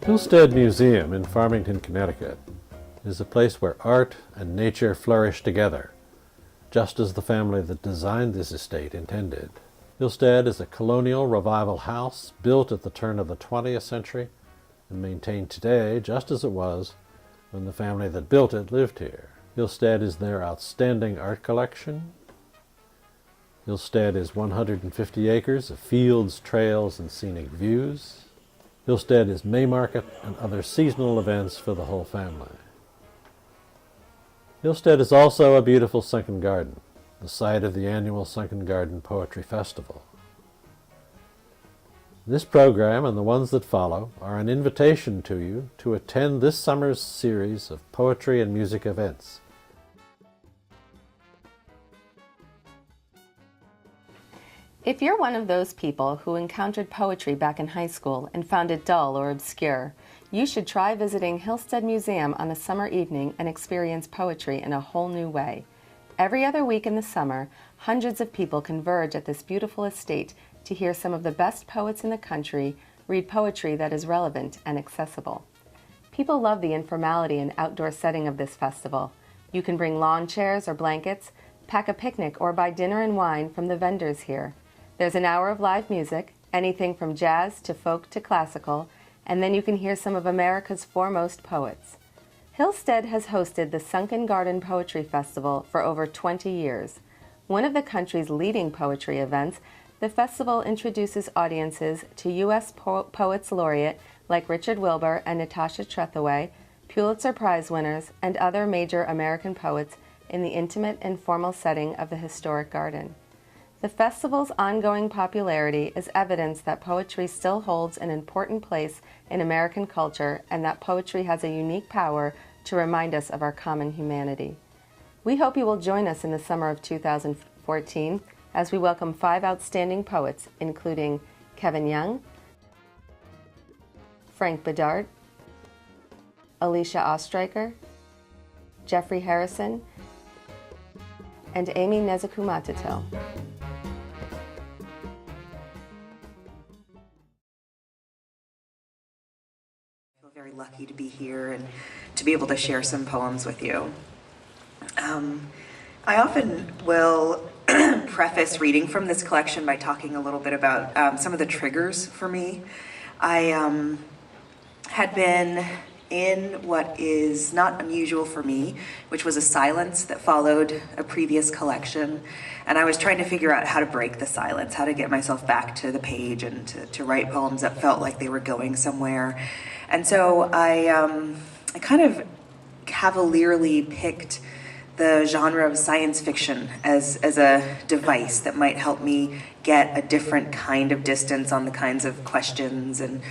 Hillstead Museum in Farmington, Connecticut is a place where art and nature flourish together, just as the family that designed this estate intended. Hillstead is a colonial revival house built at the turn of the 20th century and maintained today just as it was when the family that built it lived here. Hillstead is their outstanding art collection. Hillstead is 150 acres of fields, trails, and scenic views. Hillstead is May Market and other seasonal events for the whole family. Hillstead is also a beautiful sunken garden, the site of the annual Sunken Garden Poetry Festival. This program and the ones that follow are an invitation to you to attend this summer's series of poetry and music events. If you're one of those people who encountered poetry back in high school and found it dull or obscure, you should try visiting Hillstead Museum on a summer evening and experience poetry in a whole new way. Every other week in the summer, hundreds of people converge at this beautiful estate to hear some of the best poets in the country read poetry that is relevant and accessible. People love the informality and outdoor setting of this festival. You can bring lawn chairs or blankets, pack a picnic, or buy dinner and wine from the vendors here. There's an hour of live music, anything from jazz to folk to classical, and then you can hear some of America's foremost poets. Hillstead has hosted the Sunken Garden Poetry Festival for over 20 years. One of the country's leading poetry events, the festival introduces audiences to U.S. Poets Laureate like Richard Wilbur and Natasha Trethewey, Pulitzer Prize winners, and other major American poets in the intimate and formal setting of the historic garden. The festival's ongoing popularity is evidence that poetry still holds an important place in American culture and that poetry has a unique power to remind us of our common humanity. We hope you will join us in the summer of 2014 as we welcome 5 outstanding poets, including Kevin Young, Frank Bedard, Alicia Ostreicher, Jeffrey Harrison, and Amy Nezukumatatil. Very lucky to be here and to be able to share some poems with you. I often will preface reading from this collection by talking a little bit about some of the triggers for me. I had been in what is not unusual for me, which was a silence that followed a previous collection. And I was trying to figure out how to break the silence, how to get myself back to the page and to write poems that felt like they were going somewhere. And so I kind of cavalierly picked the genre of science fiction as a device that might help me get a different kind of distance on the kinds of questions and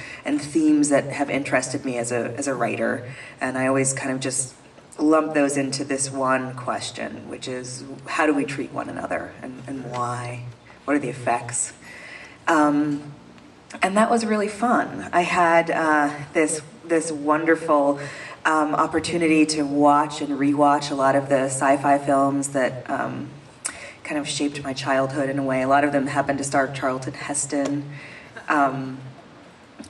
themes that have interested me as a writer. And I always kind of just lump those into this one question, which is, how do we treat one another and why? What are the effects? And that was really fun. I had this wonderful opportunity to watch and rewatch a lot of the sci-fi films that kind of shaped my childhood in a way. A lot of them happened to star Charlton Heston.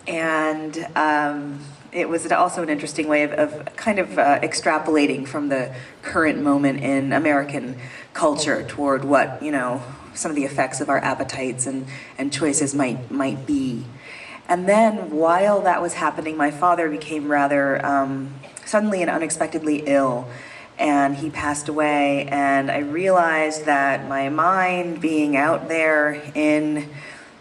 It was also an interesting way of kind of extrapolating from the current moment in American culture toward what, some of the effects of our appetites and choices might be. And then while that was happening, my father became rather suddenly and unexpectedly ill, and he passed away, and I realized that my mind being out there in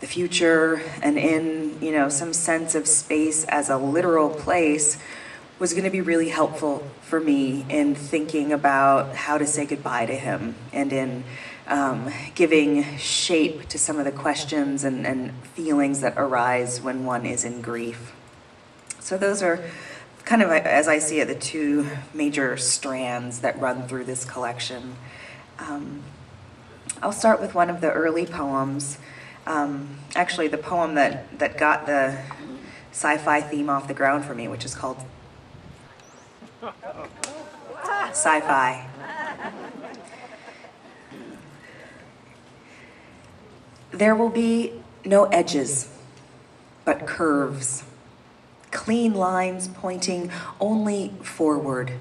the future and in, some sense of space as a literal place was going to be really helpful for me in thinking about how to say goodbye to him and in giving shape to some of the questions and feelings that arise when one is in grief. So those are kind of, as I see it, the 2 major strands that run through this collection. I'll start with one of the early poems. Actually, the poem that got the sci-fi theme off the ground for me, which is called Sci-Fi. There will be no edges, but curves, clean lines pointing only forward.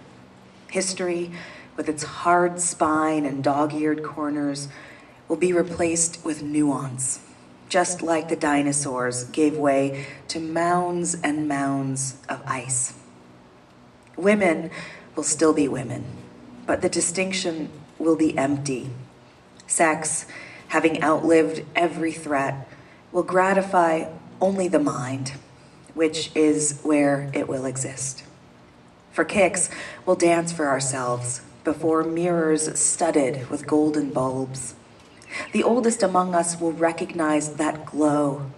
History, with its hard spine and dog-eared corners, will be replaced with nuance, just like the dinosaurs gave way to mounds and mounds of ice. Women will still be women, but the distinction will be empty. Sex, having outlived every threat, will gratify only the mind, which is where it will exist. For kicks, we'll dance for ourselves before mirrors studded with golden bulbs. The oldest among us will recognize that glow,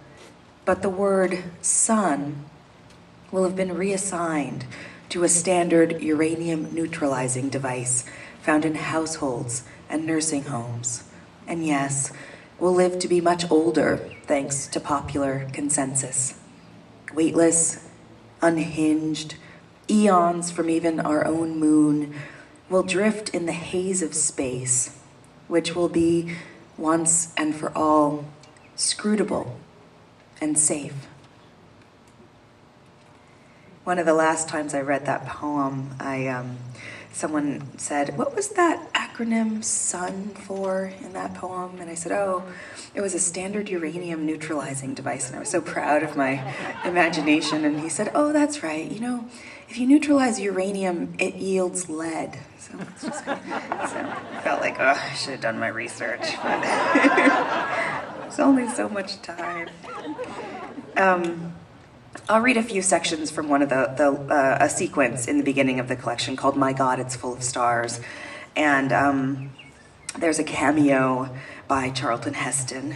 but the word sun will have been reassigned to a standard uranium neutralizing device found in households and nursing homes. And yes, we'll live to be much older thanks to popular consensus. Weightless, unhinged, eons from even our own moon will drift in the haze of space, which will be once and for all scrutable and safe. One of the last times I read that poem, someone said, "What was that acronym SUN for in that poem?" And I said, "Oh, it was a standard uranium neutralizing device." And I was so proud of my imagination. And he said, "Oh, that's right. You know, if you neutralize uranium, it yields lead." So it's just so I felt like, oh, I should have done my research. But there's only so much time. I'll read a few sections from one of a sequence in the beginning of the collection called "My God, It's Full of Stars." And there's a cameo by Charlton Heston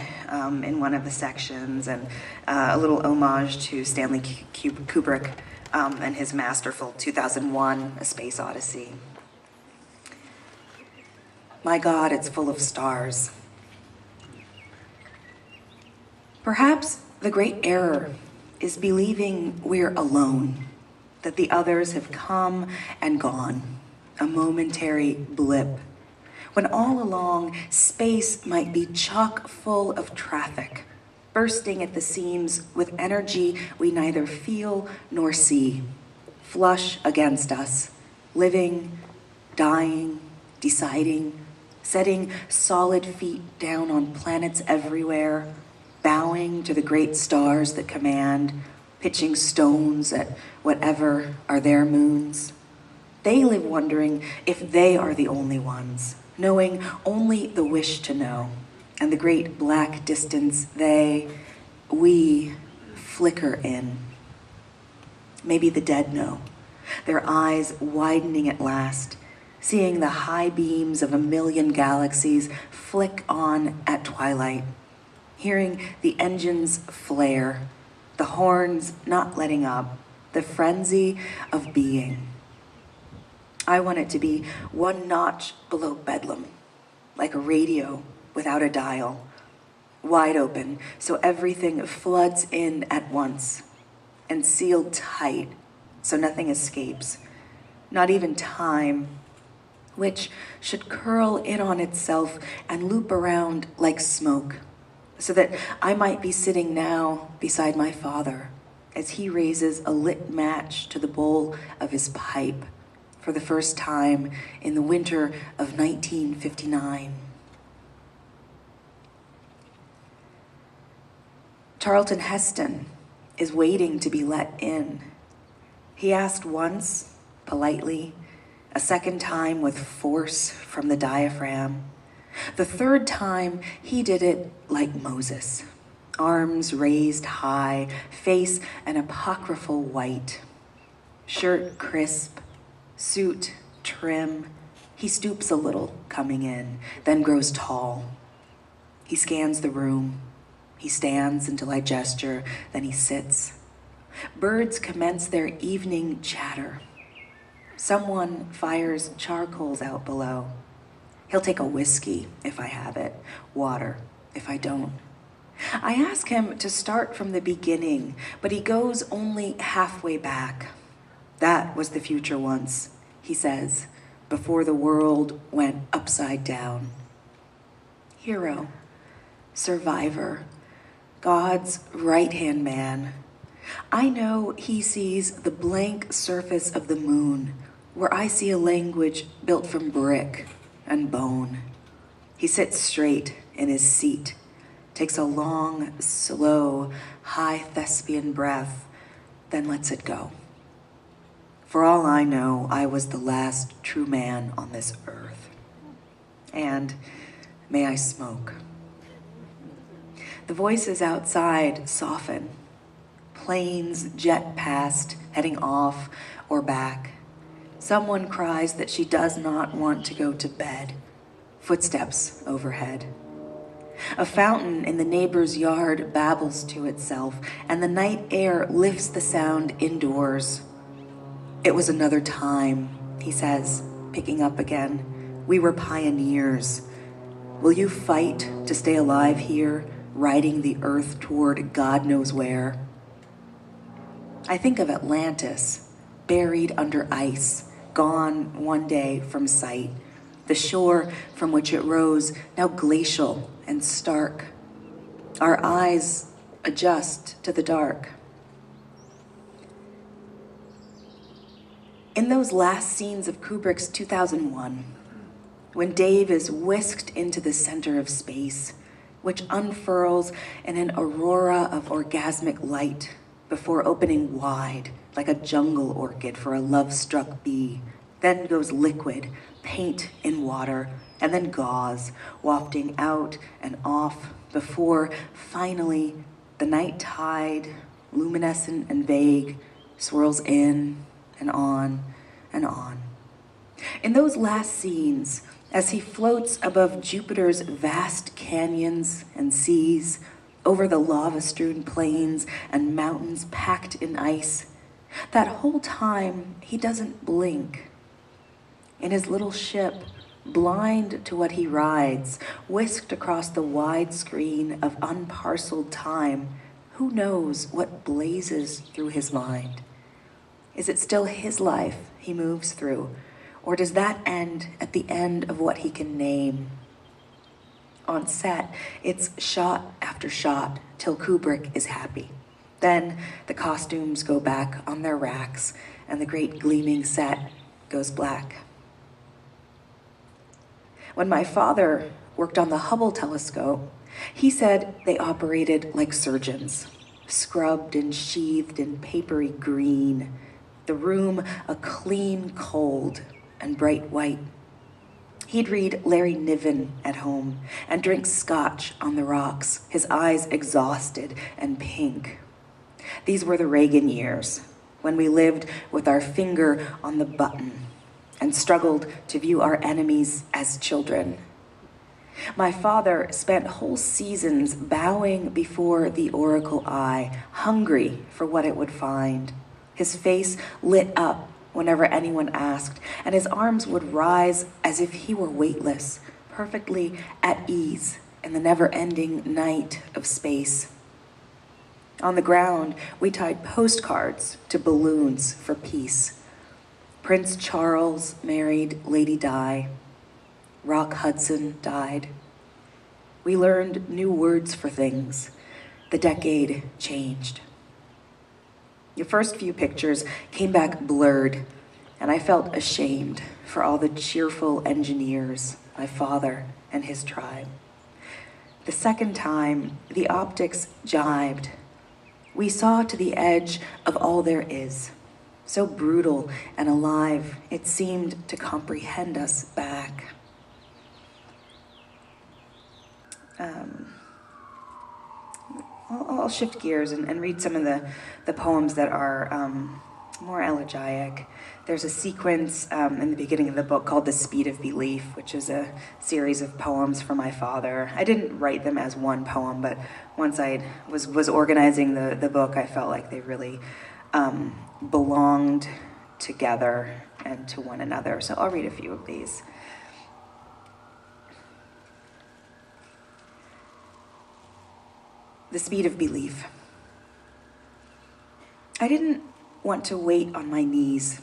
in one of the sections, and a little homage to Stanley Kubrick and his masterful 2001 A Space Odyssey. My God, it's full of stars. Perhaps the great error is believing we're alone, that the others have come and gone, a momentary blip, when all along space might be chock full of traffic, bursting at the seams with energy we neither feel nor see, flush against us, living, dying, deciding, setting solid feet down on planets everywhere, bowing to the great stars that command, pitching stones at whatever are their moons. They live wondering if they are the only ones, knowing only the wish to know, and the great black distance we flicker in. Maybe the dead know, their eyes widening at last, seeing the high beams of a million galaxies flick on at twilight, hearing the engines flare, the horns not letting up, the frenzy of being. I want it to be one notch below bedlam, like a radio without a dial, wide open so everything floods in at once, and sealed tight so nothing escapes, not even time, which should curl in on itself and loop around like smoke, so that I might be sitting now beside my father as he raises a lit match to the bowl of his pipe for the first time in the winter of 1959. Charlton Heston is waiting to be let in. He asked once, politely, a second time with force from the diaphragm. The third time, he did it like Moses, arms raised high, face an apocryphal white, shirt crisp, suit trim. He stoops a little, coming in, then grows tall. He scans the room. He stands until I gesture, then he sits. Birds commence their evening chatter. Someone fires charcoals out below. He'll take a whiskey if I have it, water if I don't. I ask him to start from the beginning, but he goes only halfway back. That was the future once, he says, before the world went upside down. Hero, survivor, God's right-hand man, I know he sees the blank surface of the moon, where I see a language built from brick and bone. He sits straight in his seat, takes a long, slow, high thespian breath, then lets it go. For all I know, I was the last true man on this earth. And may I smoke. The voices outside soften. Planes jet past, heading off or back. Someone cries that she does not want to go to bed. Footsteps overhead. A fountain in the neighbor's yard babbles to itself, and the night air lifts the sound indoors. It was another time, he says, picking up again. We were pioneers. Will you fight to stay alive here, riding the earth toward God knows where? I think of Atlantis, buried under ice, gone one day from sight. The shore from which it rose, now glacial and stark. Our eyes adjust to the dark. In those last scenes of Kubrick's 2001, when Dave is whisked into the center of space, which unfurls in an aurora of orgasmic light before opening wide like a jungle orchid for a love-struck bee, then goes liquid, paint in water, and then gauze, wafting out and off before finally the night tide, luminescent and vague, swirls in and on and on. In those last scenes, as he floats above Jupiter's vast canyons and seas, over the lava-strewn plains and mountains packed in ice, that whole time he doesn't blink. In his little ship, blind to what he rides, whisked across the wide screen of unparceled time, who knows what blazes through his mind? Is it still his life he moves through, or does that end at the end of what he can name? On set, it's shot after shot till Kubrick is happy. Then the costumes go back on their racks and the great gleaming set goes black. When my father worked on the Hubble telescope, he said they operated like surgeons, scrubbed and sheathed in papery green, the room a clean cold and bright white. He'd read Larry Niven at home and drink scotch on the rocks, his eyes exhausted and pink. These were the Reagan years, when we lived with our finger on the button and struggled to view our enemies as children. My father spent whole seasons bowing before the oracle eye, hungry for what it would find. His face lit up whenever anyone asked, and his arms would rise as if he were weightless, perfectly at ease in the never-ending night of space. On the ground, we tied postcards to balloons for peace. Prince Charles married Lady Di. Rock Hudson died. We learned new words for things. The decade changed. The first few pictures came back blurred, and I felt ashamed for all the cheerful engineers, my father and his tribe. The second time, the optics jibed. We saw to the edge of all there is, so brutal and alive, it seemed to comprehend us back. I'll shift gears and read some of the poems that are more elegiac. There's a sequence in the beginning of the book called The Speed of Belief, which is a series of poems for my father. I didn't write them as one poem, but once I was organizing the book, I felt like they really belonged together and to one another. So I'll read a few of these. The Speed of Belief. I didn't want to wait on my knees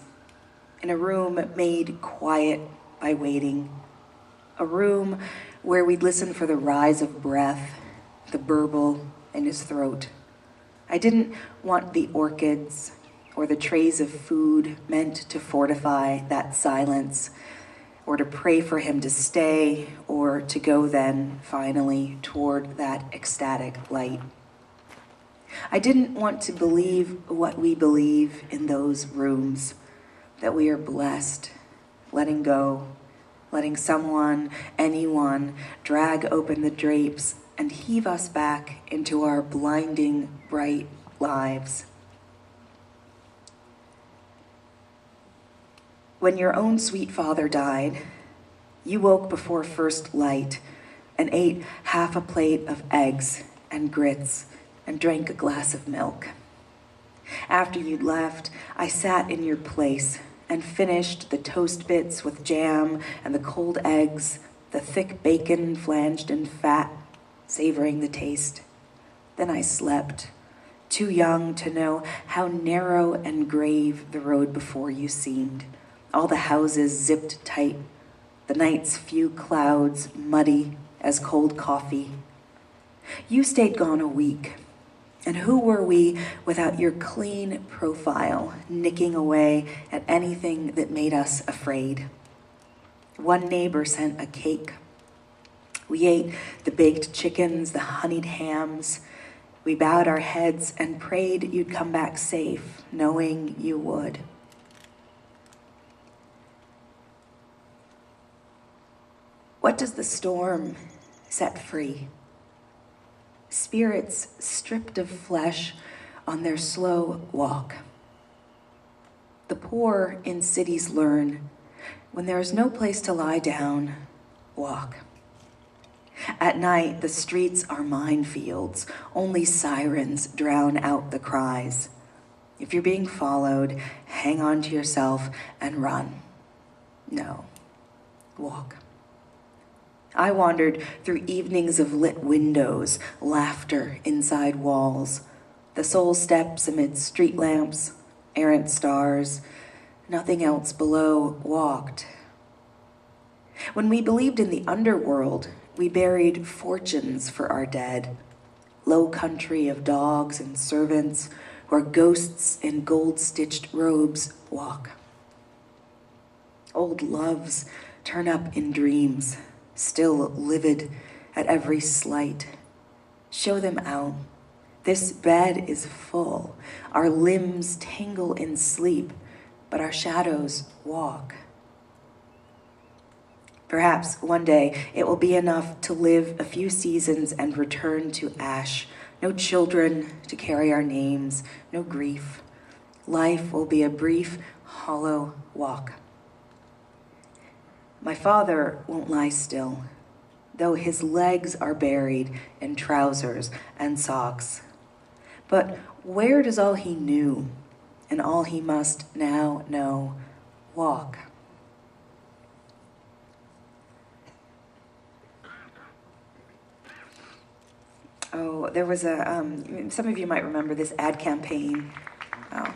in a room made quiet by waiting, a room where we'd listen for the rise of breath, the burble in his throat, I didn't want the orchids or the trays of food meant to fortify that silence, or to pray for him to stay, or to go then, finally, toward that ecstatic light. I didn't want to believe what we believe in those rooms, that we are blessed, letting go, letting someone, anyone, drag open the drapes and heave us back into our blinding, bright lives. When your own sweet father died, you woke before first light and ate half a plate of eggs and grits and drank a glass of milk. After you'd left, I sat in your place and finished the toast bits with jam and the cold eggs, the thick bacon flanged in fat, savoring the taste. Then I slept, too young to know how narrow and grave the road before you seemed. All the houses zipped tight, the night's few clouds muddy as cold coffee. You stayed gone a week, and who were we without your clean profile nicking away at anything that made us afraid? One neighbor sent a cake. We ate the baked chickens, the honeyed hams. We bowed our heads and prayed you'd come back safe, knowing you would. What does the storm set free? Spirits stripped of flesh on their slow walk. The poor in cities learn, when there is no place to lie down, walk. At night, the streets are minefields. Only sirens drown out the cries. If you're being followed, hang on to yourself and run. No, walk. I wandered through evenings of lit windows, laughter inside walls, the soul steps amid street lamps, errant stars, nothing else below walked. When we believed in the underworld, we buried fortunes for our dead, low country of dogs and servants, where ghosts in gold-stitched robes walk. Old loves turn up in dreams, still livid at every slight. Show them out. This bed is full. Our limbs tangle in sleep, but our shadows walk. Perhaps one day it will be enough to live a few seasons and return to ash. No children to carry our names, no grief. Life will be a brief, hollow walk. My father won't lie still, though his legs are buried in trousers and socks. But where does all he knew and all he must now know walk? Oh, there was some of you might remember this ad campaign. Oh.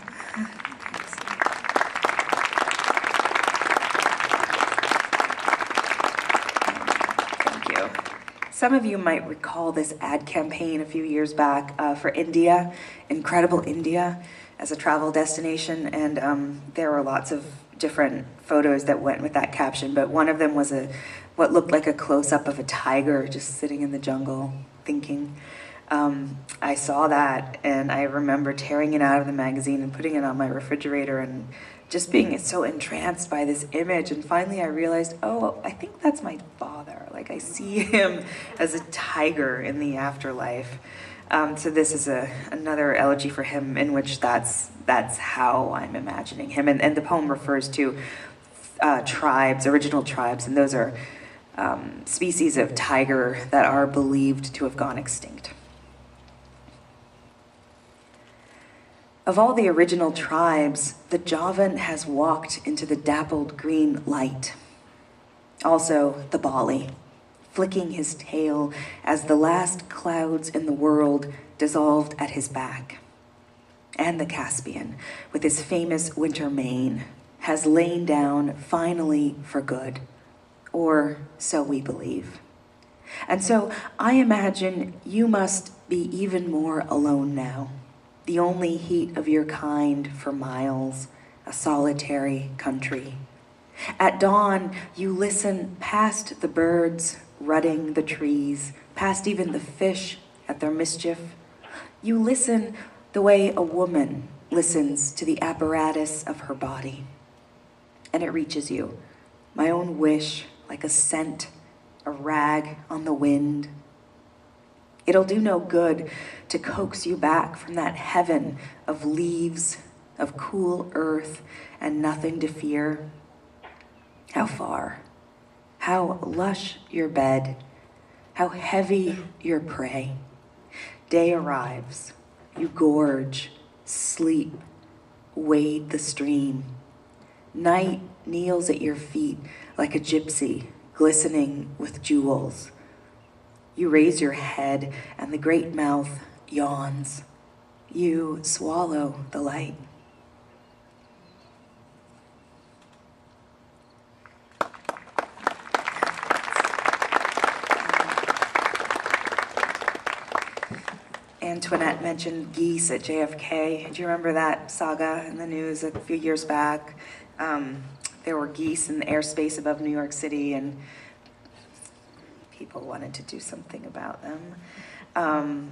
Some of you might recall this ad campaign a few years back for India, Incredible India, as a travel destination, and there were lots of different photos that went with that caption, but one of them was what looked like a close-up of a tiger just sitting in the jungle thinking. I saw that, and I remember tearing it out of the magazine and putting it on my refrigerator and just being so entranced by this image. And finally I realized, oh, I think that's my father. Like, I see him as a tiger in the afterlife. So this is another elegy for him in which that's how I'm imagining him. And the poem refers to tribes, original tribes, and those are species of tiger that are believed to have gone extinct. Of all the original tribes, the Javan has walked into the dappled green light. Also, the Bali, flicking his tail as the last clouds in the world dissolved at his back. And the Caspian, with his famous winter mane, has lain down finally for good, or so we believe. And so I imagine you must be even more alone now, the only heat of your kind for miles, a solitary country. At dawn, you listen past the birds rutting the trees, past even the fish at their mischief. You listen the way a woman listens to the apparatus of her body. And it reaches you, my own wish, like a scent, a rag on the wind. It'll do no good to coax you back from that heaven of leaves, of cool earth, and nothing to fear. How far, how lush your bed, how heavy your prey. Day arrives, you gorge, sleep, wade the stream. Night kneels at your feet like a gypsy, glistening with jewels. You raise your head and the great mouth yawns. You swallow the light. Antoinette mentioned geese at JFK. Do you remember that saga in the news a few years back? There were geese in the airspace above New York City, and people wanted to do something about them.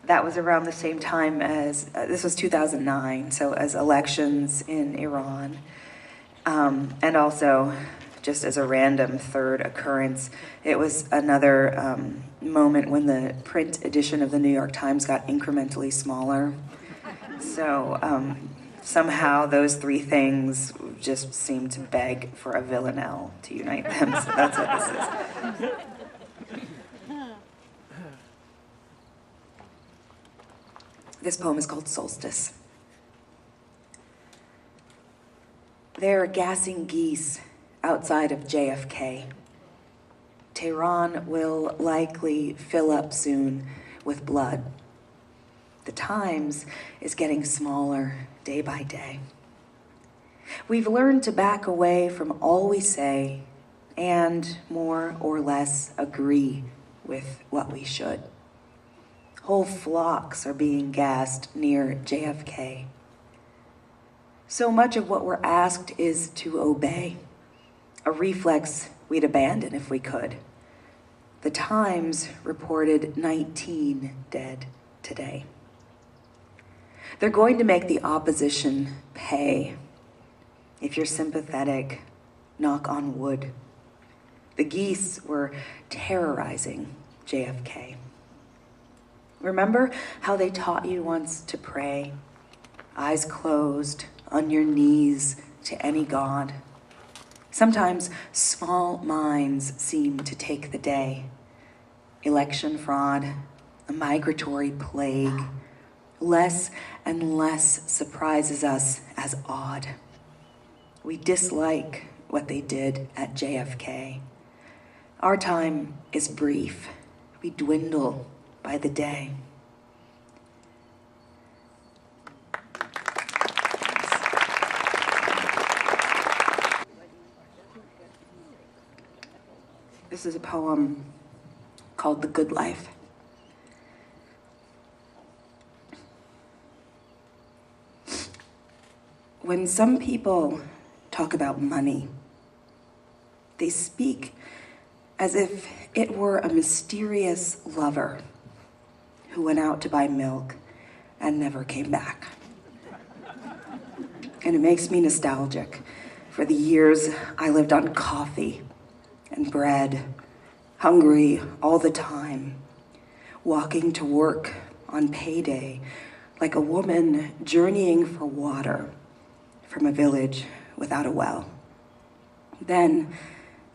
That was around the same time as, this was 2009, so as elections in Iran. And also, just as a random third occurrence, it was another moment when the print edition of the New York Times got incrementally smaller. So somehow those three things just seemed to beg for a villanelle to unite them. So that's what this is. This poem is called Solstice. There are gassing geese outside of JFK. Tehran will likely fill up soon with blood. The Times is getting smaller day by day. We've learned to back away from all we say and more or less agree with what we should. Whole flocks are being gassed near JFK. So much of what we're asked is to obey, a reflex we'd abandon if we could. The Times reported 19 dead today. They're going to make the opposition pay. If you're sympathetic, knock on wood. The geese were terrorizing JFK. Remember how they taught you once to pray, eyes closed, on your knees to any god? Sometimes small minds seem to take the day. Election fraud, a migratory plague, less and less surprises us as odd. We dislike what they did at JFK. Our time is brief. We dwindle by the day. This is a poem called The Good Life. When some people talk about money, they speak as if it were a mysterious lover who went out to buy milk and never came back. And it makes me nostalgic for the years I lived on coffee and bread, hungry all the time, walking to work on payday like a woman journeying for water from a village without a well. Then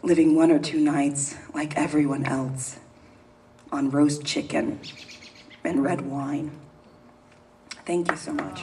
living 1 or 2 nights like everyone else on roast chicken and red wine. Thank you so much.